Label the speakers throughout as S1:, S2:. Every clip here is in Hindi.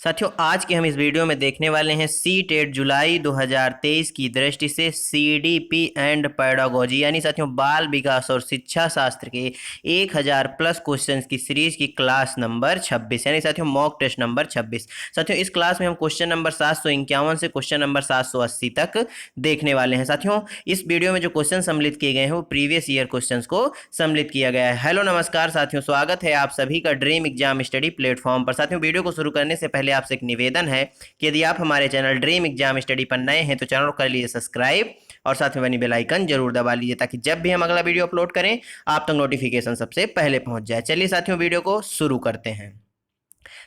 S1: साथियों, आज के हम इस वीडियो में देखने वाले हैं सी टेट जुलाई 2023 की दृष्टि से सीडीपी एंड पेडागोजी यानी साथियों बाल विकास और शिक्षा शास्त्र के 1000 प्लस क्वेश्चंस की सीरीज की क्लास नंबर 26 यानी साथियों मॉक टेस्ट नंबर 26। साथियों, इस क्लास में हम क्वेश्चन नंबर 751 से क्वेश्चन नंबर 780 तक देखने वाले हैं। साथियों, इस वीडियो में जो क्वेश्चन सम्मिलित किए गए हैं वो प्रीवियस ईयर क्वेश्चंस को सम्मिलित किया गया है। हेलो नमस्कार साथियों, स्वागत है आप सभी का ड्रीम एग्जाम स्टडी प्लेटफॉर्म पर। साथियों, वीडियो को शुरू करने से पहले आपसे एक निवेदन है कि यदि आप हमारे चैनल ड्रीम एग्जाम स्टडी पर नए हैं तो चैनल को कर लीजिए सब्सक्राइब और साथ में बनी बेल आइकन जरूर दबा लीजिए ताकि जब भी हम अगला वीडियो अपलोड करें आप तक नोटिफिकेशन सबसे पहले पहुंच जाए। चलिए साथियों, वीडियो को शुरू करते हैं।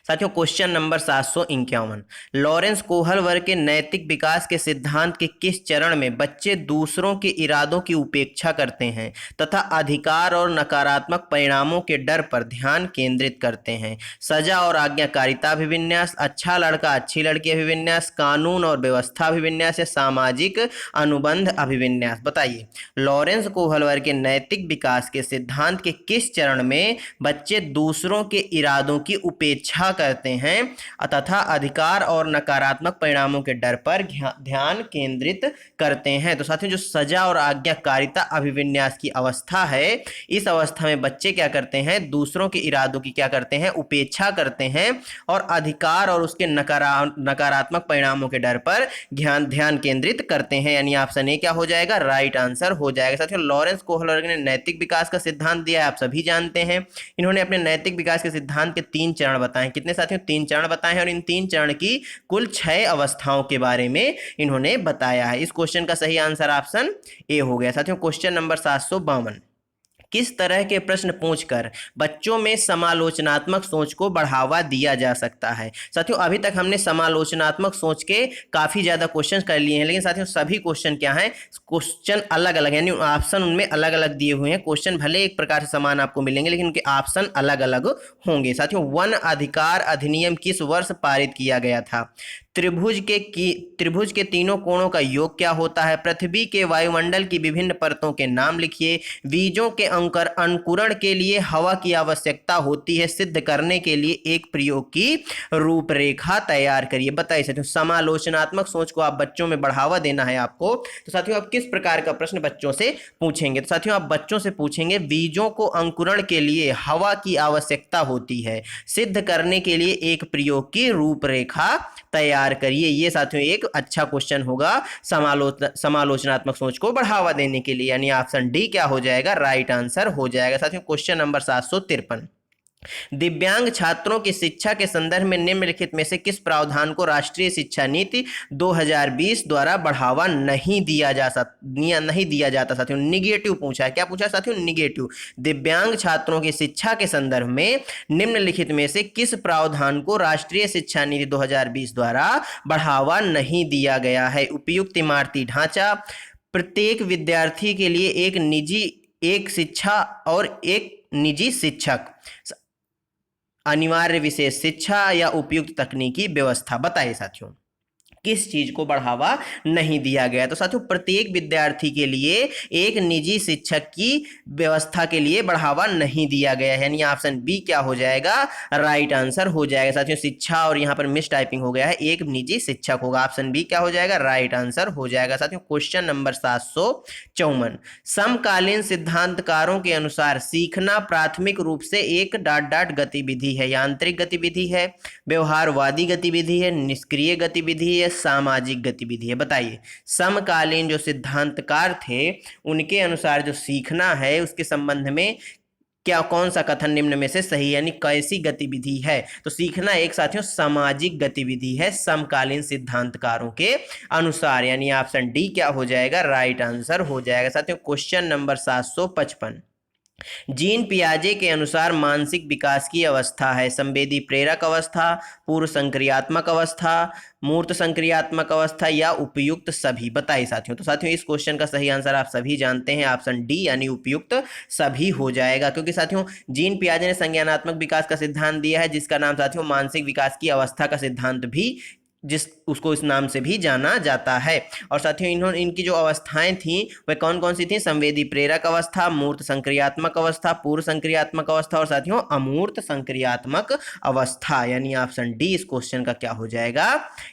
S1: साथियों, क्वेश्चन नंबर 751, लॉरेंस कोहलवर्ग के नैतिक विकास के सिद्धांत के किस चरण में बच्चे दूसरों के इरादों की उपेक्षा करते हैं तथा अधिकार और नकारात्मक परिणामों के डर पर ध्यान केंद्रित करते हैं? सजा और आज्ञाकारिता अभिविन्यास, अच्छा लड़का अच्छी लड़की अभिविन्यास, कानून और व्यवस्था अभिविन्यास या सामाजिक अनुबंध अभिविन्यास? बताइए, लॉरेंस कोहलवर्ग के नैतिक विकास के सिद्धांत के किस चरण में बच्चे दूसरों के इरादों की उपेक्षा करते हैं तथा अधिकार और नकारात्मक परिणामों के डर पर ध्यान केंद्रित करते हैं? तो साथियों, जो सजा और आज्ञाकारिता अभिविन्यास की अवस्था है, इस अवस्था में बच्चे क्या करते हैं? दूसरों के इरादों की क्या करते हैं? उपेक्षा करते हैं और अधिकार और उसके नकारात्मक परिणामों के डर पर ध्यान केंद्रित करते हैं। यानी ऑप्शन ए क्या हो जाएगा? राइट आंसर हो जाएगा। साथियों, लॉरेंस कोहलवर्ग ने नैतिक विकास का सिद्धांत दिया है, आप सभी जानते हैं। इन्होंने अपने नैतिक विकास के सिद्धांत के 3 चरण बताए। कितने साथियों? 3 चरण बताए हैं और इन 3 चरण की कुल 6 अवस्थाओं के बारे में इन्होंने बताया है। इस क्वेश्चन का सही आंसर ऑप्शन ए हो गया। साथियों, क्वेश्चन नंबर 752, किस तरह के प्रश्न पूछकर बच्चों में समालोचनात्मक सोच को बढ़ावा दिया जा सकता है? साथियों, अभी तक हमने समालोचनात्मक सोच के काफी ज्यादा क्वेश्चन कर लिए हैं, लेकिन साथियों सभी क्वेश्चन क्या हैं? क्वेश्चन अलग अलग, यानी ऑप्शन उनमें अलग अलग दिए हुए हैं। क्वेश्चन भले एक प्रकार से समान आपको मिलेंगे लेकिन उनके ऑप्शन अलग अलग होंगे। साथियों, वन अधिकार अधिनियम किस वर्ष पारित किया गया था? त्रिभुज के तीनों कोणों का योग क्या होता है? पृथ्वी के वायुमंडल की विभिन्न परतों के नाम लिखिए। बीजों के अंकुरण के लिए हवा की आवश्यकता होती है, सिद्ध करने के लिए एक प्रयोग की रूपरेखा तैयार करिए। बताइए साथियों, समालोचनात्मक सोच को आप बच्चों में बढ़ावा देना है आपको, तो साथियों आप किस प्रकार का प्रश्न बच्चों से पूछेंगे? तो साथियों आप बच्चों से पूछेंगे, बीजों को अंकुरण के लिए हवा की आवश्यकता होती है, सिद्ध करने के लिए एक प्रयोग की रूपरेखा तैयार करिए। ये साथियों एक अच्छा क्वेश्चन होगा समालोचनात्मक सोच को बढ़ावा देने के लिए, यानी ऑप्शन डी क्या हो जाएगा? राइट आंसर हो जाएगा। साथियों, क्वेश्चन नंबर 753, दिव्यांग छात्रों की शिक्षा के संदर्भ में निम्नलिखित में से किस प्रावधान को राष्ट्रीय शिक्षा नीति 2020 द्वारा बढ़ावा नहीं दिया जाता? साथियों निगेटिव पूछा है। क्या पूछा है साथियों? निगेटिव। दिव्यांग छात्रों की शिक्षा के संदर्भ में निम्नलिखित में से किस प्रावधान को राष्ट्रीय शिक्षा नीति 2020 द्वारा बढ़ावा नहीं दिया गया है? उपयुक्त इमारती ढांचा, प्रत्येक विद्यार्थी के लिए एक शिक्षा और एक निजी शिक्षक, अनिवार्य विशेष शिक्षा या उपयुक्त तकनीकी व्यवस्था? बताइए साथियों, किस चीज को बढ़ावा नहीं दिया गया? तो साथियों प्रत्येक विद्यार्थी के लिए एक निजी शिक्षक की व्यवस्था के लिए बढ़ावा नहीं दिया गया है, यानी ऑप्शन बी क्या हो जाएगा? राइट आंसर हो जाएगा। साथियों शिक्षा और यहां पर मिस टाइपिंग हो गया है, एक निजी शिक्षक होगा। ऑप्शन बी क्या हो जाएगा? राइट आंसर हो जाएगा। साथियों क्वेश्चन नंबर 754, समकालीन सिद्धांतकारों के अनुसार सीखना प्राथमिक रूप से एक गतिविधि है, यांत्रिक गतिविधि है, व्यवहारवादी गतिविधि है, निष्क्रिय गतिविधि है, सामाजिक गतिविधि है? बताइए, समकालीन जो सिद्धांतकार थे उनके अनुसार जो सीखना है उसके संबंध में क्या कौन सा कथन निम्न में से सही, यानी कैसी गतिविधि है? तो सीखना एक साथियों सामाजिक गतिविधि है समकालीन सिद्धांतकारों के अनुसार, यानी ऑप्शन डी क्या हो जाएगा? राइट आंसर हो जाएगा। साथियों क्वेश्चन नंबर 755, जीन पियाजे के अनुसार मानसिक विकास की अवस्था है संवेदी प्रेरक अवस्था, पूर्व संक्रियात्मक अवस्था, मूर्त संक्रियात्मक अवस्था या उपयुक्त सभी? बताइए साथियों। तो साथियों इस क्वेश्चन का सही आंसर आप सभी जानते हैं, ऑप्शन डी यानी उपयुक्त सभी हो जाएगा, क्योंकि साथियों जीन पियाजे ने संज्ञानात्मक विकास का सिद्धांत दिया है जिसका नाम साथियों मानसिक विकास की अवस्था का सिद्धांत भी जिस उसको इस नाम से भी जाना जाता है। और साथियों इन्होंने इनकी जो अवस्थाएं थी वह कौन कौन सी थी? संवेदी प्रेरक अवस्था, मूर्त संक्रियात्मक अवस्था, पूर्व संक्रियात्मक अवस्था और साथियों अमूर्त संक्रियात्मक अवस्था। यानी ऑप्शन डी इस क्वेश्चन का क्या हो जाएगा?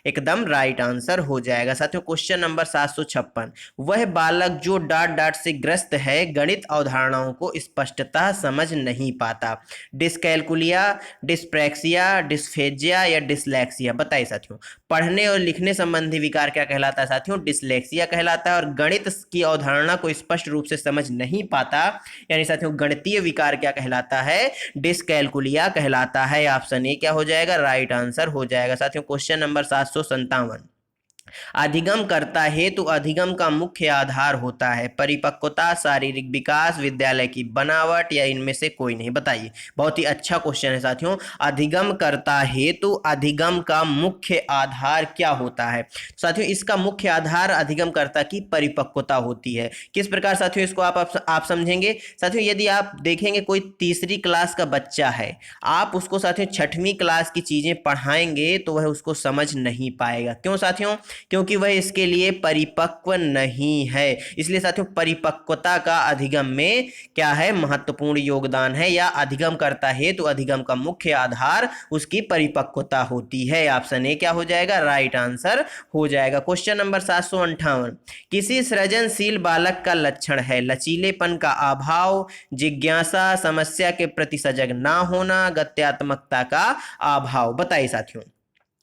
S1: एकदम राइट आंसर हो जाएगा। साथियों क्वेश्चन नंबर 756, वह बालक जो डाट डाट से ग्रस्त है गणित अवधारणाओं को स्पष्टतः समझ नहीं पाता। डिस्कैलकुलिया, डिस्प्रैक्सिया, डिस्फेजिया या डिसलेक्सिया? बताइए साथियों। पढ़ने और लिखने संबंधी विकार क्या कहलाता है साथियों? डिसलेक्सिया कहलाता है। और गणित की अवधारणा को स्पष्ट रूप से समझ नहीं पाता यानी साथियों गणितीय विकार क्या कहलाता है? डिस्कैलकुलिया कहलाता है। ऑप्शन ए क्या हो जाएगा? राइट आंसर हो जाएगा। साथियों क्वेश्चन नंबर 757, अधिगम करता हेतु अधिगम का मुख्य आधार होता है। परिपक्वता, शारीरिक विकास, विद्यालय की बनावट या इनमें से कोई नहीं? बताइए। बहुत ही अच्छा क्वेश्चन है साथियों। अधिगम करता हेतु अधिगम का मुख्य आधार क्या होता है? साथियों इसका मुख्य आधार अधिगम करता की परिपक्वता होती है। किस प्रकार साथियों इसको आप समझेंगे? साथियों यदि आप देखेंगे कोई तीसरी क्लास का बच्चा है, आप उसको साथियों छठवीं क्लास की चीजें पढ़ाएंगे तो वह उसको समझ नहीं पाएगा। क्यों साथियों? क्योंकि वह इसके लिए परिपक्व नहीं है। इसलिए साथियों परिपक्वता का अधिगम में क्या है? महत्वपूर्ण योगदान है। या अधिगम करता है तो अधिगम का मुख्य आधार उसकी परिपक्वता होती है। ऑप्शन ए क्या हो जाएगा? राइट आंसर हो जाएगा। क्वेश्चन नंबर 758, किसी सृजनशील बालक का लक्षण है लचीलेपन का अभाव, जिज्ञासा, समस्या के प्रति सजग ना होना, गत्यात्मकता का अभाव? बताइए साथियों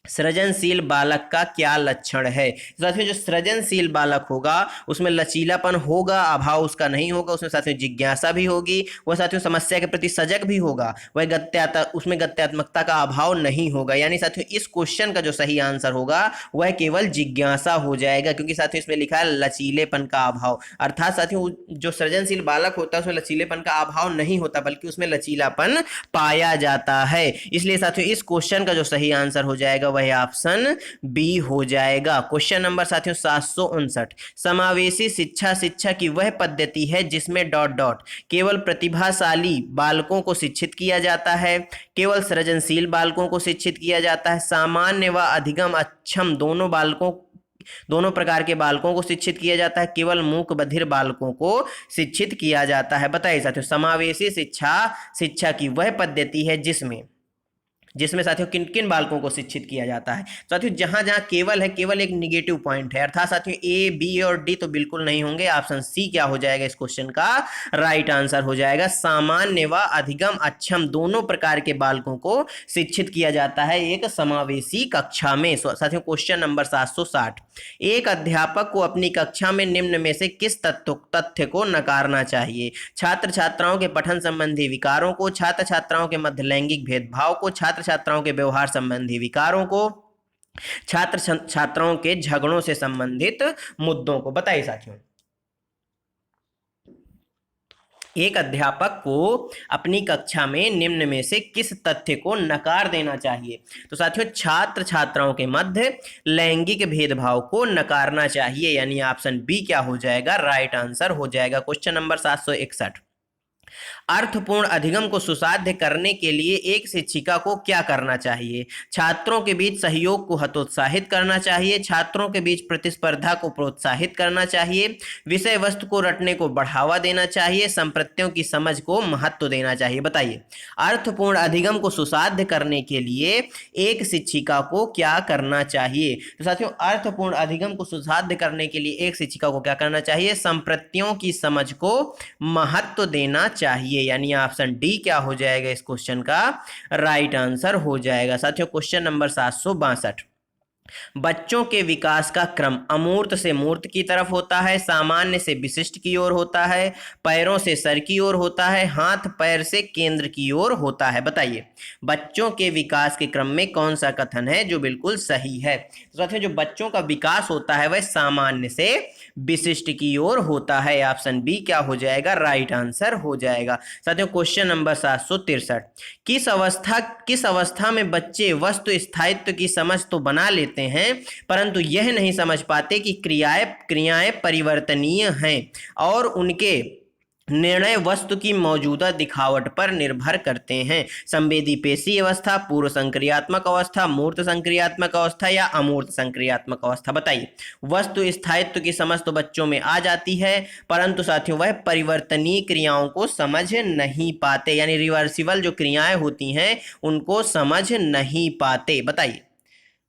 S1: सृजनशील बालक का क्या लक्षण है? साथियों जो सृजनशील बालक होगा उसमें लचीलापन होगा, अभाव उसका नहीं होगा, उसमें साथियों जिज्ञासा भी होगी, वह साथियों समस्या के प्रति सजग भी होगा, वह उसमें गत्यात्मकता का अभाव नहीं होगा। यानी साथियों इस क्वेश्चन का जो सही आंसर होगा वह केवल जिज्ञासा हो जाएगा, क्योंकि साथियों इसमें लिखा है लचीलेपन का अभाव। अर्थात साथियों जो सृजनशील बालक होता है उसमें लचीलेपन का अभाव नहीं होता बल्कि उसमें लचीलापन पाया जाता है। इसलिए साथियों इस क्वेश्चन का जो सही आंसर हो जाएगा वह ऑप्शन बी हो जाएगा। क्वेश्चन नंबर साथियों 759, समावेशी शिक्षा शिक्षा की वह पद्धति है जिसमें डॉट डॉट केवल प्रतिभाशाली बालकों को शिक्षित किया जाता है, केवल सृजनशील बालकों को शिक्षित किया जाता है, सामान्य व अधिगम अक्षम दोनों प्रकार के बालकों को शिक्षित किया जाता है, केवल मूक बधिर बालकों को शिक्षित किया जाता है? बताइए साथियों समावेशी शिक्षा शिक्षा की वह पद्धति है जिसमें साथियों किन किन बालकों को शिक्षित किया जाता है? साथियों जहां जहां केवल है केवल एक निगेटिव पॉइंट है, अर्थात साथियों ए, बी और डी तो बिल्कुल नहीं होंगे। ऑप्शन सी क्या हो जाएगा इस क्वेश्चन का? राइट आंसर हो जाएगा। सामान्य व अधिगम अक्षम दोनों प्रकार के बालकों को शिक्षित किया जाता है एक समावेशी कक्षा में। साथियों क्वेश्चन नंबर 760, एक अध्यापक को अपनी कक्षा में निम्न में से किस तथ्य को नकारना चाहिए? छात्र छात्राओं के पठन संबंधी विकारों को, छात्र छात्राओं के मध्य लैंगिक भेदभाव को, छात्र छात्राओं के व्यवहार संबंधी विकारों को, छात्र छात्राओं के झगड़ों से संबंधित मुद्दों को? बताइए साथियों एक अध्यापक को अपनी कक्षा में निम्न में से किस तथ्य को नकार देना चाहिए? तो साथियों छात्र छात्राओं के मध्य लैंगिक भेदभाव को नकारना चाहिए। यानी ऑप्शन बी क्या हो जाएगा? राइट आंसर हो जाएगा। क्वेश्चन नंबर 761, अर्थपूर्ण अधिगम को सुसाध्य करने के लिए एक शिक्षिका को क्या करना चाहिए? छात्रों के बीच सहयोग को हतोत्साहित करना चाहिए, छात्रों के बीच प्रतिस्पर्धा को प्रोत्साहित करना चाहिए, विषय वस्तु को रटने को बढ़ावा देना चाहिए, संप्रत्यों की समझ को महत्व देना चाहिए? बताइए अर्थपूर्ण अधिगम को सुसाध्य करने के लिए एक शिक्षिका को क्या करना चाहिए? तो साथियों अर्थपूर्ण अधिगम को सुसाध्य करने के लिए एक शिक्षिका को क्या करना चाहिए? संप्रत्यों की समझ को महत्व देना चाहिए। यानी ऑप्शन डी क्या हो जाएगा इस क्वेश्चन का? राइट आंसर हो जाएगा। साथियों क्वेश्चन नंबर 762, बच्चों के विकास का क्रम अमूर्त से मूर्त की तरफ होता है, सामान्य से विशिष्ट की ओर होता है, पैरों से सर की ओर होता है, हाथ पैर से केंद्र की ओर होता है? बताइए बच्चों के विकास के क्रम में कौन सा कथन है जो बिल्कुल सही है? तो साथियों जो बच्चों का विकास होता है वह सामान्य से विशिष्ट की ओर होता है। ऑप्शन बी क्या हो जाएगा? राइट आंसर हो जाएगा। साथियों क्वेश्चन नंबर 763, किस अवस्था में बच्चे वस्तु स्थायित्व की समझ तो बना लेते हैं परंतु यह नहीं समझ पाते कि क्रियाएं परिवर्तनीय हैं और उनके निर्णय वस्तु की मौजूदा दिखावट पर निर्भर करते हैं। संवेदी पेशी अवस्था, पूर्व संक्रियात्मक अवस्था, मूर्त संक्रियात्मक अवस्था या अमूर्त संक्रियात्मक अवस्था। बताइए। वस्तु स्थायित्व की समझ तो बच्चों में आ जाती है, परंतु साथियों वह परिवर्तनीय क्रियाओं को समझ नहीं पाते, यानी रिवर्सिबल जो क्रियाएं होती हैं उनको समझ नहीं पाते। बताइए।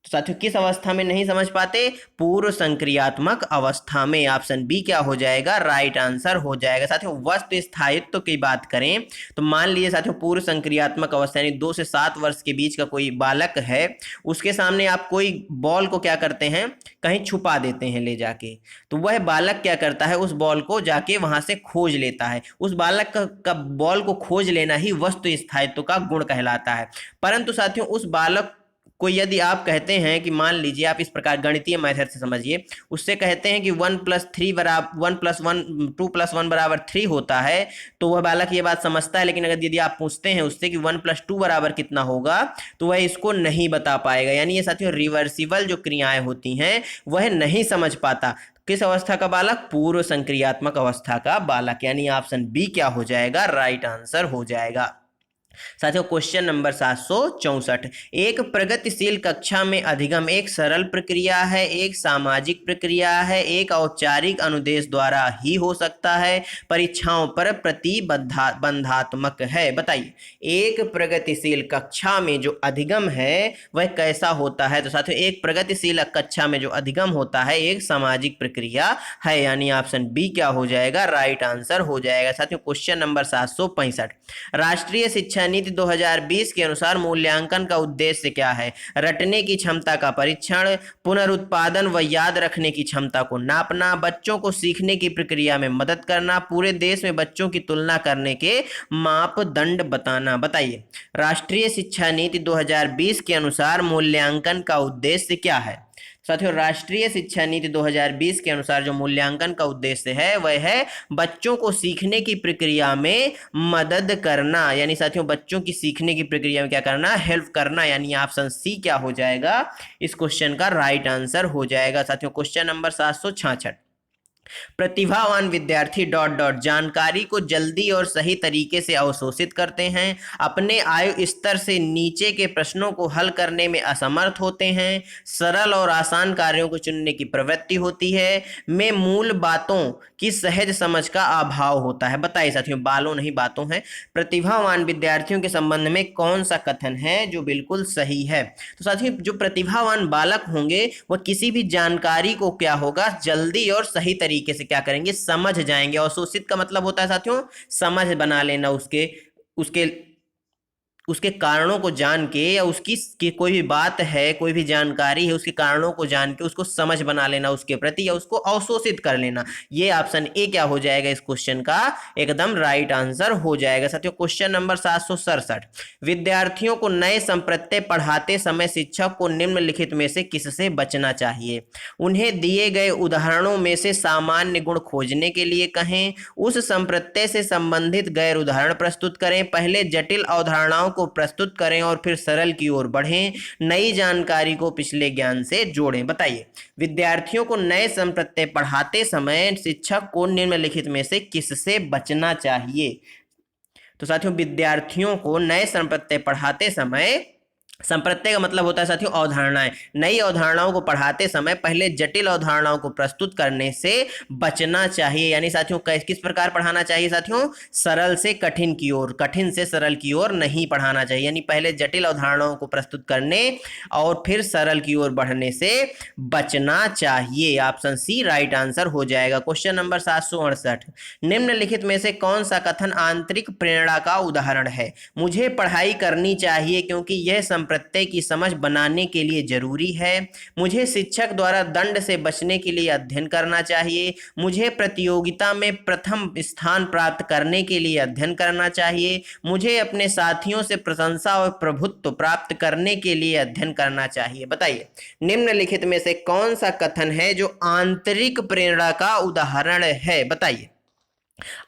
S1: तो साथियों किस अवस्था में नहीं समझ पाते? पूर्व संक्रियात्मक अवस्था में। ऑप्शन बी क्या हो जाएगा? राइट आंसर हो जाएगा। साथियों वस्तु स्थायित्व की बात करें तो मान लीजिए साथियों पूर्व संक्रियात्मक अवस्था यानी 2 से 7 वर्ष के बीच का कोई बालक है, उसके सामने आप कोई बॉल को क्या करते हैं, कहीं छुपा देते हैं ले जाके, तो वह बालक क्या करता है, उस बॉल को जाके वहां से खोज लेता है। उस बालक का बॉल को खोज लेना ही वस्तु स्थायित्व का गुण कहलाता है। परंतु साथियों उस बालक को यदि आप कहते हैं कि मान लीजिए आप इस प्रकार गणितीय मेथड से समझिए, उससे कहते हैं कि 1+3 बराबर 1+1 2+1 बराबर 3 होता है, तो वह बालक ये बात समझता है। लेकिन अगर यदि आप पूछते हैं उससे कि 1+2 बराबर कितना होगा, तो वह इसको नहीं बता पाएगा। यानी ये साथियों रिवर्सिबल जो क्रियाएं होती हैं वह नहीं समझ पाता। किस अवस्था का बालक? पूर्व संक्रियात्मक अवस्था का बालक। यानी ऑप्शन बी क्या हो जाएगा? राइट आंसर हो जाएगा। साथियों क्वेश्चन नंबर 764। एक प्रगतिशील कक्षा में अधिगम एक सरल प्रक्रिया है, एक सामाजिक प्रक्रिया है, एक औपचारिक अनुदेश द्वारा ही हो सकता है, परीक्षाओं पर प्रतिबंधात्मक है। बताइए। एक प्रगतिशील कक्षा में जो अधिगम है वह कैसा होता है? तो साथियों एक प्रगतिशील कक्षा में जो अधिगम होता है एक सामाजिक प्रक्रिया है। यानी ऑप्शन बी क्या हो जाएगा? राइट आंसर हो जाएगा। साथियों क्वेश्चन नंबर 765। राष्ट्रीय शिक्षा नीति 2020 के अनुसार मूल्यांकन का उद्देश्य क्या है? रटने की क्षमता का परीक्षण, पुनरुत्पादन व याद रखने की क्षमता को नापना, बच्चों को सीखने की प्रक्रिया में मदद करना, पूरे देश में बच्चों की तुलना करने के मापदंड बताना। बताइए। राष्ट्रीय शिक्षा नीति 2020 के अनुसार मूल्यांकन का उद्देश्य क्या है? साथियों राष्ट्रीय शिक्षा नीति 2020 के अनुसार जो मूल्यांकन का उद्देश्य है वह है बच्चों को सीखने की प्रक्रिया में मदद करना। यानी साथियों बच्चों की सीखने की प्रक्रिया में क्या करना? हेल्प करना। यानी ऑप्शन सी क्या हो जाएगा? इस क्वेश्चन का राइट आंसर हो जाएगा। साथियों क्वेश्चन नंबर 766। प्रतिभावान विद्यार्थी डॉट डॉट जानकारी को जल्दी और सही तरीके से अवशोषित करते हैं, अपने आयु स्तर से नीचे के प्रश्नों को हल करने में असमर्थ होते हैं, सरल और आसान कार्यों को चुनने की प्रवृत्ति होती है, में मूल बातों की सहज समझ का अभाव होता है। बताइए साथियों, बालों नहीं बातों हैं। प्रतिभावान विद्यार्थियों के संबंध में कौन सा कथन है जो बिल्कुल सही है? तो साथियों जो प्रतिभावान बालक होंगे वह किसी भी जानकारी को क्या होगा? जल्दी और सही तरीके से क्या करेंगे? समझ जाएंगे। अवशोषित का मतलब होता है साथियों समझ बना लेना, उसके उसके उसके कारणों को जान के, या उसकी कोई भी बात है, कोई भी जानकारी है, उसके कारणों को जान के उसको समझ बना लेना उसके प्रति, या उसको अवशोषित कर लेना। ये ऑप्शन ए क्या हो जाएगा? इस क्वेश्चन का एकदम राइट आंसर हो जाएगा। साथियों क्वेश्चन नंबर 767। विद्यार्थियों को नए संप्रत्यय पढ़ाते समय शिक्षक को निम्नलिखित में से किससे बचना चाहिए? उन्हें दिए गए उदाहरणों में से सामान्य गुण खोजने के लिए कहें, उस संप्रत्यय से संबंधित गैर उदाहरण प्रस्तुत करें, पहले जटिल अवधारणाओं को प्रस्तुत करें और फिर सरल की ओर बढ़ें, नई जानकारी को पिछले ज्ञान से जोड़ें। बताइए। विद्यार्थियों को नए संप्रत्यय पढ़ाते समय शिक्षक को निम्नलिखित में से किससे बचना चाहिए? तो साथियों विद्यार्थियों को नए संप्रत्यय पढ़ाते समय, संप्रत्यय का मतलब होता है साथियों अवधारणाएं, नई अवधारणाओं को पढ़ाते समय पहले जटिल अवधारणाओं को प्रस्तुत करने से बचना चाहिए। यानी साथियों किस प्रकार पढ़ाना चाहिए? साथियों सरल से कठिन की ओर, कठिन से सरल की ओर नहीं पढ़ाना चाहिए। यानी पहले जटिल अवधारणाओं को प्रस्तुत करने और फिर सरल की ओर बढ़ने से बचना चाहिए। ऑप्शन सी राइट आंसर हो जाएगा। Question number 768। निम्नलिखित में से कौन सा कथन आंतरिक प्रेरणा का उदाहरण है? मुझे पढ़ाई करनी चाहिए क्योंकि यह प्रत्यय की समझ बनाने के लिए जरूरी है, मुझे शिक्षक द्वारा दंड से बचने के लिए अध्ययन करना चाहिए, मुझे प्रतियोगिता में प्रथम स्थान प्राप्त करने के लिए अध्ययन करना चाहिए, मुझे अपने साथियों से प्रशंसा और प्रभुत्व प्राप्त करने के लिए अध्ययन करना चाहिए। बताइए। निम्नलिखित में से कौन सा कथन है जो आंतरिक प्रेरणा का उदाहरण है? बताइए।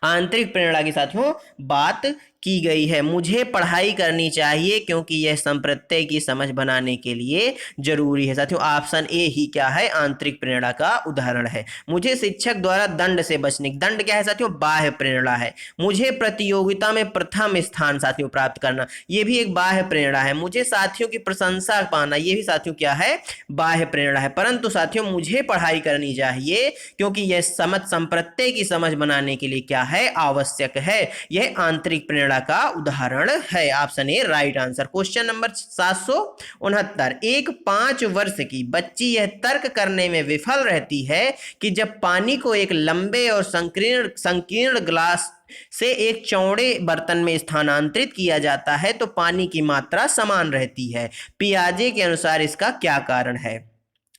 S1: आंतरिक प्रेरणा की साथियों बात की गई है। मुझे पढ़ाई करनी चाहिए क्योंकि यह संप्रत्यय की समझ बनाने के लिए जरूरी है। साथियों ऑप्शन ए ही क्या है, आंतरिक प्रेरणा का उदाहरण है। मुझे शिक्षक द्वारा दंड से बचने, दंड क्या है साथियों, बाह्य प्रेरणा है। मुझे प्रतियोगिता में प्रथम स्थान साथियों प्राप्त करना, यह भी एक बाह्य प्रेरणा है। मुझे साथियों की प्रशंसा पाना, यह भी साथियों क्या है, बाह्य प्रेरणा है। परंतु साथियों मुझे पढ़ाई करनी चाहिए क्योंकि यह समझ संप्रत्यय की समझ बनाने के लिए क्या है, आवश्यक है। यह आंतरिक प्रेरणा का उदाहरण है। Option A right answer. Question number 769, एक 5 वर्ष की बच्ची यह तर्क करने में विफल रहती है कि जब पानी को एक लंबे और संकीर्ण ग्लास से एक चौड़े बर्तन में स्थानांतरित किया जाता है तो पानी की मात्रा समान रहती है। पियाजे के अनुसार इसका क्या कारण है।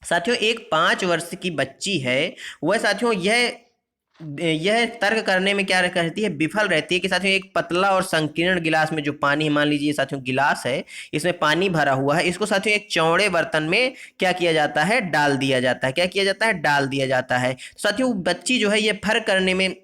S1: साथियों एक 5 वर्ष की बच्ची है, वह साथियों यह तर्क करने में क्या करती है, विफल रहती है कि साथियों एक पतला और संकीर्ण गिलास में जो पानी, मान लीजिए साथियों गिलास है, इसमें पानी भरा हुआ है, इसको साथियों एक चौड़े बर्तन में क्या किया जाता है, डाल दिया जाता है। क्या किया जाता है, डाल दिया जाता है। साथियों बच्ची जो है यह फर्क करने में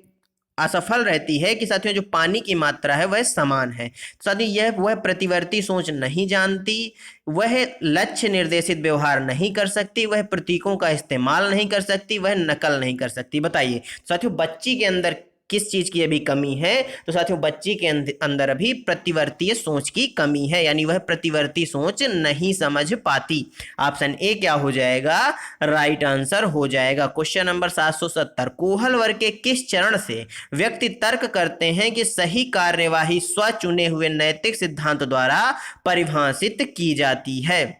S1: असफल रहती है कि साथियों जो पानी की मात्रा है वह समान है। साथियों वह प्रतिवर्ती सोच नहीं जानती, वह लक्ष्य निर्देशित व्यवहार नहीं कर सकती, वह प्रतीकों का इस्तेमाल नहीं कर सकती, वह नकल नहीं कर सकती। बताइए साथियों बच्ची के अंदर किस चीज की अभी कमी है। तो साथियों बच्ची के अंदर अभी प्रतिवर्तीय सोच की कमी है, यानी वह प्रतिवर्ती सोच नहीं समझ पाती। ऑप्शन ए क्या हो जाएगा, राइट आंसर हो जाएगा। क्वेश्चन नंबर 770, कोहल वर्ग के किस चरण से व्यक्ति तर्क करते हैं कि सही कार्यवाही स्व चुने हुए नैतिक सिद्धांत द्वारा परिभाषित की जाती है।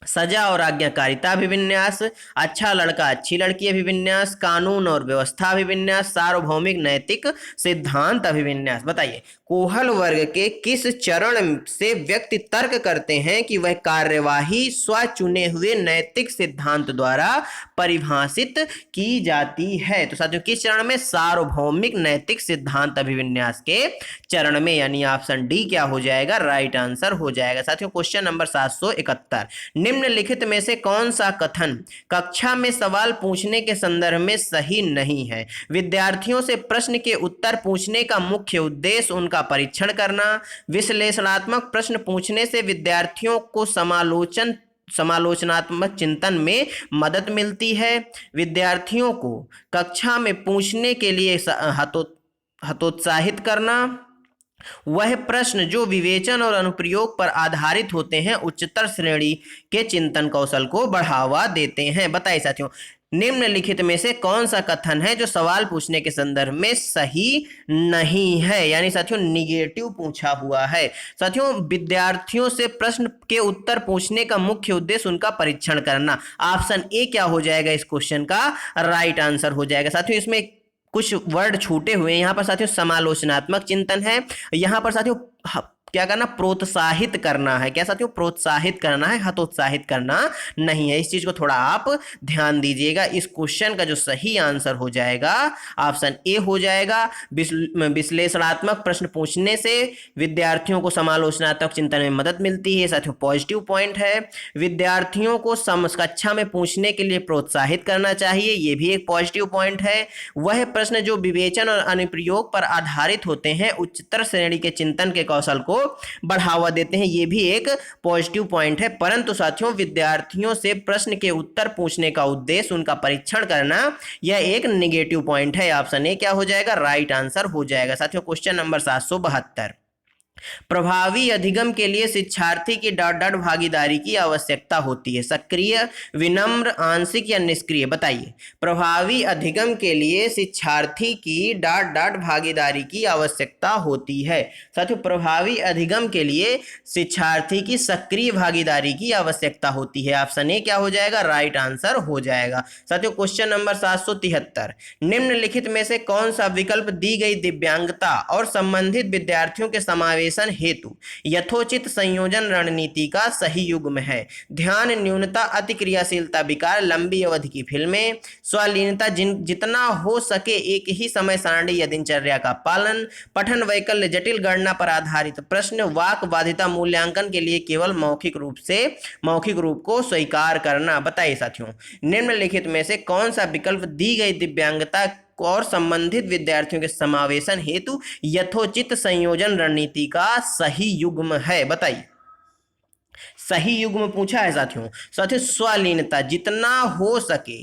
S1: सजा और आज्ञाकारिता अभिविन्यास, अच्छा लड़का अच्छी लड़की अभिविन्यास, कानून और व्यवस्था अभिविन्यास, सार्वभौमिक नैतिक सिद्धांत अभिविन्यास। बताइए कोहल वर्ग के किस चरण से व्यक्ति तर्क करते हैं कि वह कार्यवाही स्व चुने हुए नैतिक सिद्धांत द्वारा परिभाषित की जाती है। तो साथियों किस चरण में, सार्वभौमिक नैतिक सिद्धांत अभिविन्यास के चरण में, यानी ऑप्शन डी क्या हो जाएगा, राइट आंसर हो जाएगा। साथियों क्वेश्चन नंबर 771, निम्नलिखित में से कौन सा कथन कक्षा में सवाल पूछने के संदर्भ में सही नहीं है। विद्यार्थियों से प्रश्न के उत्तर पूछने का मुख्य उद्देश्य उनका परीक्षण करना, विश्लेषणात्मक प्रश्न पूछने से विद्यार्थियों को समालोचनात्मक चिंतन में मदद मिलती है, विद्यार्थियों को कक्षा में पूछने के लिए हतोत्साहित करना, वह प्रश्न जो विवेचन और अनुप्रयोग पर आधारित होते हैं उच्चतर श्रेणी के चिंतन कौशल को बढ़ावा देते हैं। बताइए साथियों निम्नलिखित में से कौन सा कथन है जो सवाल पूछने के संदर्भ में सही नहीं है, यानी साथियों निगेटिव पूछा हुआ है। साथियों विद्यार्थियों से प्रश्न के उत्तर पूछने का मुख्य उद्देश्य उनका परीक्षण करना, ऑप्शन ए क्या हो जाएगा इस क्वेश्चन का राइट आंसर हो जाएगा। साथियों इसमें कुछ वर्ड छूटे हुए हैं, यहाँ पर साथियों समालोचनात्मक चिंतन है, यहाँ पर साथियों क्या करना, प्रोत्साहित करना है। क्या साथियों, प्रोत्साहित करना है, हतोत्साहित करना नहीं है। इस चीज को थोड़ा आप ध्यान दीजिएगा। इस क्वेश्चन का जो सही आंसर हो जाएगा ऑप्शन ए हो जाएगा। विश्लेषणात्मक प्रश्न पूछने से विद्यार्थियों को समालोचनात्मक चिंतन में मदद मिलती है, साथियों पॉजिटिव पॉइंट है। विद्यार्थियों को कक्षा में पूछने के लिए प्रोत्साहित करना चाहिए, ये भी एक पॉजिटिव पॉइंट है। वह प्रश्न जो विवेचन और अनुप्रयोग पर आधारित होते हैं उच्चतर श्रेणी के चिंतन के कौशल को बढ़ावा देते हैं, ये भी एक पॉजिटिव पॉइंट है। परंतु साथियों विद्यार्थियों से प्रश्न के उत्तर पूछने का उद्देश्य उनका परीक्षण करना, यह एक नेगेटिव पॉइंट है। ऑप्शन ए क्या हो जाएगा, राइट आंसर हो जाएगा। साथियों क्वेश्चन नंबर 772, प्रभावी अधिगम के लिए शिक्षार्थी की डॉट डॉट भागीदारी की आवश्यकता होती है, सक्रिय, विनम्र, आंशिक या निष्क्रिय। बताइए प्रभावी अधिगम के लिए शिक्षार्थी की डॉट डॉट भागीदारी की आवश्यकता होती है। साथियों प्रभावी अधिगम के लिए शिक्षार्थी की सक्रिय भागीदारी की आवश्यकता होती है। ऑप्शन ए क्या हो जाएगा, राइट आंसर हो जाएगा। साथियों क्वेश्चन नंबर 773, निम्नलिखित में से कौन सा विकल्प दी गई दिव्यांगता और संबंधित विद्यार्थियों के समावेश हेतु यथोचित संयोजन रणनीति का सही युग्म है। ध्यान न्यूनता, अति क्रियाशीलता विकार, लंबी अवधि की फिल्में, स्वलीनता, जितना हो सके एक ही समय सारणी या दिनचर्या का पालन, पठन वैकल्य, जटिल गणना पर आधारित प्रश्न, वाक बाधिता, मूल्यांकन के लिए केवल मौखिक रूप को स्वीकार करना। बताइए साथियों निम्नलिखित में से कौन सा विकल्प दी गई दिव्यांगता और संबंधित विद्यार्थियों के समावेशन हेतु यथोचित संयोजन रणनीति का सही युग्म है? बताइए। सही युग्म पूछा है साथियों। साथियों स्वलीनता, जितना हो सके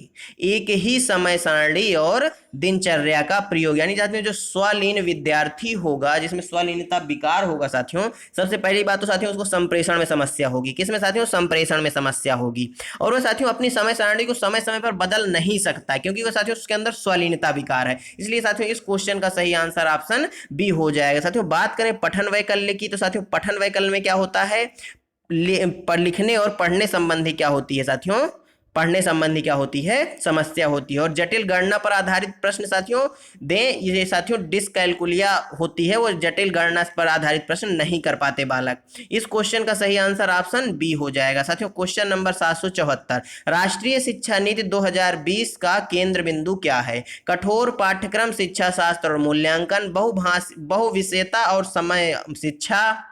S1: एक ही समय सारणी और दिनचर्या का प्रयोग, यानी साथियों जो स्वलीन विद्यार्थी होगा, जिसमें स्वलीनता विकार होगा साथियों, सबसे पहली बात तो साथियों उसको संप्रेषण में समस्या होगी। किसमें साथियों? संप्रेषण में समस्या होगी। और वह साथियों अपनी समय सारणी को समय समय पर बदल नहीं सकता, क्योंकि वह साथियों उसके अंदर स्वलीनता विकार है। इसलिए साथियों इस क्वेश्चन का सही आंसर ऑप्शन बी हो जाएगा। साथियों बात करें पठन वैकल्य की, तो साथियों पठन वैकल्य में क्या होता है? लिखने और पढ़ने संबंधी क्या होती है साथियों? पढ़ने संबंधी क्या होती है? समस्या होती है। और जटिल गणना पर आधारित प्रश्न साथियों दें, ये साथियों डिसकैलकुलिया होती है, वो जटिल गणना पर आधारित प्रश्न नहीं कर पाते बालक। इस क्वेश्चन का सही आंसर ऑप्शन बी हो जाएगा। साथियों क्वेश्चन नंबर 774, राष्ट्रीय शिक्षा नीति 2020 का केंद्र बिंदु क्या है? कठोर पाठ्यक्रम, शिक्षा शास्त्र और मूल्यांकन, बहुविषयता और समय शिक्षा,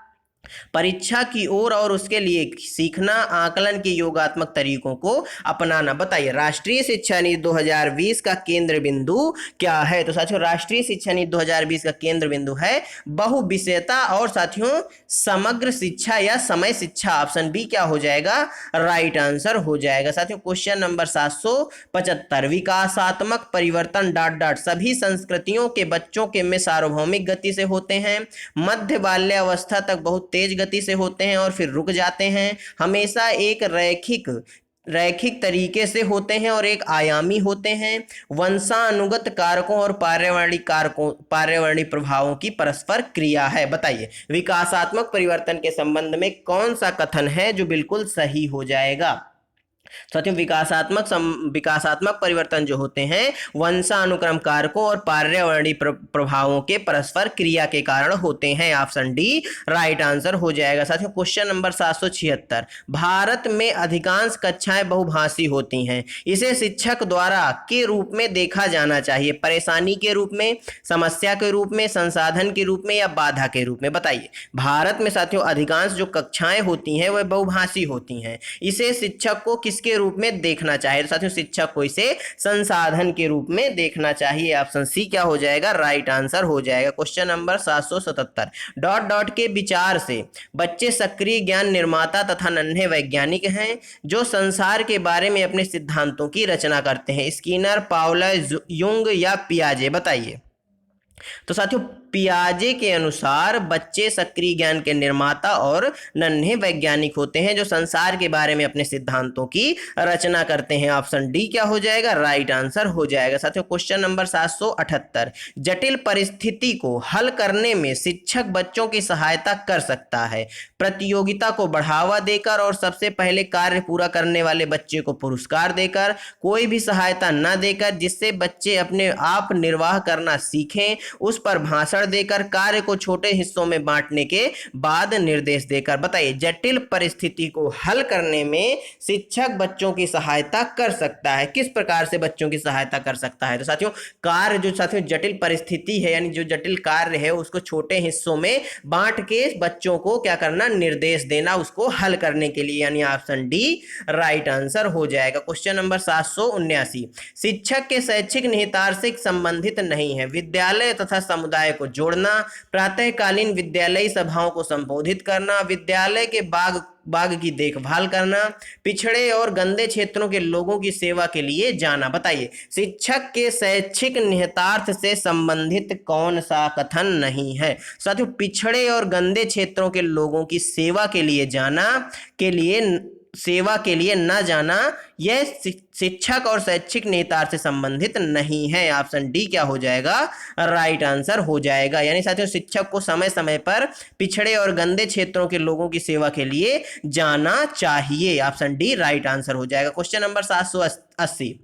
S1: परीक्षा की ओर और उसके लिए सीखना, आकलन के योगात्मक तरीकों को अपनाना। बताइए राष्ट्रीय शिक्षा नीति 2020 का केंद्र बिंदु क्या है? तो साथियों राष्ट्रीय शिक्षा नीति 2020 का केंद्र बिंदु है बहुविषयता और साथियों समग्र शिक्षा या समय शिक्षा। ऑप्शन बी क्या हो जाएगा? राइट आंसर हो जाएगा। साथियों क्वेश्चन नंबर 775, विकासात्मक परिवर्तन डॉट डॉट सभी संस्कृतियों के बच्चों के में सार्वभौमिक गति से होते हैं, मध्य बाल्यावस्था तक बहुत तेज गति से होते हैं और फिर रुक जाते हैं, हमेशा एक रैखिक तरीके से होते हैं और एक आयामी होते हैं, वंशानुगत कारकों और पर्यावरणीय प्रभावों की परस्पर क्रिया है। बताइए विकासात्मक परिवर्तन के संबंध में कौन सा कथन है जो बिल्कुल सही हो जाएगा? साथियों विकासात्मक परिवर्तन जो होते हैं वंशानुक्रम कारकों और पर्यावरणीय प्रभावों के परस्पर क्रिया के कारण होते हैं। ऑप्शन डी राइट आंसर हो जाएगा। साथियों क्वेश्चन नंबर 776, भारत में अधिकांश कक्षाएं बहुभाषी होती हैं, इसे शिक्षक द्वारा के रूप में देखा जाना चाहिए? परेशानी के रूप में, समस्या के रूप में, संसाधन के रूप में या बाधा के रूप में? बताइए भारत में साथियों अधिकांश जो कक्षाएं होती हैं वह बहुभाषी होती हैं, इसे शिक्षक को किसके रूप में देखना चाहिए? तो साथियों शिक्षक को इसे संसाधन के रूप में देखना चाहिए। ऑप्शन सी क्या हो जाएगा? राइट आंसर हो जाएगा। क्वेश्चन नंबर 777, डॉट डॉट के विचार से बच्चे सक्रिय ज्ञान निर्माता तथा नन्हे वैज्ञानिक हैं जो संसार के बारे में अपने सिद्धांतों की रचना करते हैं, स्किनर, पाउलो, युंग या पियाजे? बताइए। तो साथियों पियाजे के अनुसार बच्चे सक्रिय ज्ञान के निर्माता और नन्हे वैज्ञानिक होते हैं जो संसार के बारे में अपने सिद्धांतों की रचना करते हैं। ऑप्शन डी क्या हो जाएगा? राइट आंसर हो जाएगा। साथियों क्वेश्चन नंबर 778, जटिल परिस्थिति को हल करने में शिक्षक बच्चों की सहायता कर सकता है, प्रतियोगिता को बढ़ावा देकर और सबसे पहले कार्य पूरा करने वाले बच्चे को पुरस्कार देकर, कोई भी सहायता न देकर, जिससे बच्चे अपने आप निर्वाह करना सीखें, उस पर भाषण देकर, कार्य को छोटे हिस्सों में बांटने के बाद निर्देश देकर। बताइए जटिल परिस्थिति को हल करने में शिक्षक बच्चों की सहायता कर सकता है, किस प्रकार से बच्चों की सहायता कर सकता है? तो साथियों कार्य जो साथियों जटिल परिस्थिति है यानी जो जटिल कार्य है उसको छोटे हिस्सों में बांट के बच्चों को क्या करना? निर्देश देना उसको हल करने के लिए, यानी ऑप्शन डी राइट आंसर हो जाएगा। क्वेश्चन नंबर 779, शिक्षक के शैक्षिक निहितार्थ से संबंधित नहीं है, विद्यालय तथा समुदाय को जोड़ना, प्रातःकालीन विद्यालयी सभाओं को संबोधित करना, विद्यालय के बाग की देखभाल करना, पिछड़े और गंदे क्षेत्रों के लोगों की सेवा के लिए जाना। बताइए शिक्षक के शैक्षिक निहितार्थ से संबंधित कौन सा कथन नहीं है? साथियों पिछड़े और गंदे क्षेत्रों के लोगों की सेवा के लिए न जाना यह शिक्षक और शैक्षिक निहितार्थ से संबंधित नहीं है। ऑप्शन डी क्या हो जाएगा? राइट आंसर हो जाएगा। यानी साथियों शिक्षक को समय समय पर पिछड़े और गंदे क्षेत्रों के लोगों की सेवा के लिए जाना चाहिए। ऑप्शन डी राइट आंसर हो जाएगा। क्वेश्चन नंबर 780,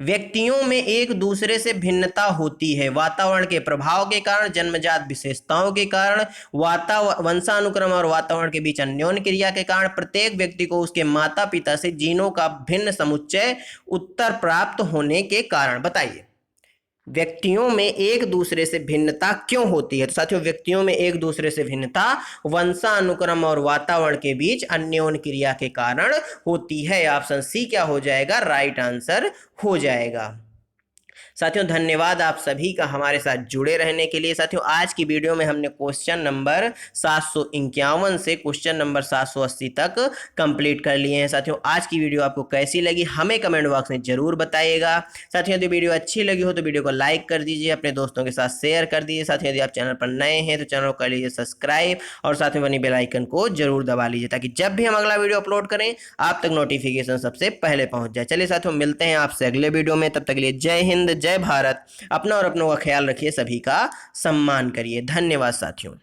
S1: व्यक्तियों में एक दूसरे से भिन्नता होती है, वातावरण के प्रभाव के कारण, जन्मजात विशेषताओं के कारण, वंशानुक्रम और वातावरण के बीच अन्योन्य क्रिया के कारण, प्रत्येक व्यक्ति को उसके माता पिता से जीनों का भिन्न समुच्चय उत्तर प्राप्त होने के कारण। बताइए व्यक्तियों में एक दूसरे से भिन्नता क्यों होती है? तो साथियों व्यक्तियों में एक दूसरे से भिन्नता वंशानुक्रम और वातावरण के बीच अन्योन्य क्रिया के कारण होती है। ऑप्शन सी क्या हो जाएगा? राइट आंसर हो जाएगा। साथियों धन्यवाद आप सभी का हमारे साथ जुड़े रहने के लिए। साथियों आज की वीडियो में हमने क्वेश्चन नंबर 751 से क्वेश्चन नंबर 780 तक कंप्लीट कर लिए हैं। साथियों आज की वीडियो आपको कैसी लगी हमें कमेंट बॉक्स में जरूर बताइएगा। साथियों यदि वीडियो अच्छी लगी हो तो वीडियो को लाइक कर दीजिए, अपने दोस्तों के साथ शेयर कर दीजिए। साथियों यदि आप चैनल पर नए हैं तो चैनल को कर लीजिए सब्सक्राइब और साथ में बनी बेल आइकन को जरूर दबा लीजिए ताकि जब भी हम अगला वीडियो अपलोड करें आप तक नोटिफिकेशन सबसे पहले पहुंच जाए। चलिए साथियों मिलते हैं आपसे अगले वीडियो में, तब तक के लिए जय हिंद जय भारत। अपना और अपनों का ख्याल रखिए, सभी का सम्मान करिए। धन्यवाद साथियों।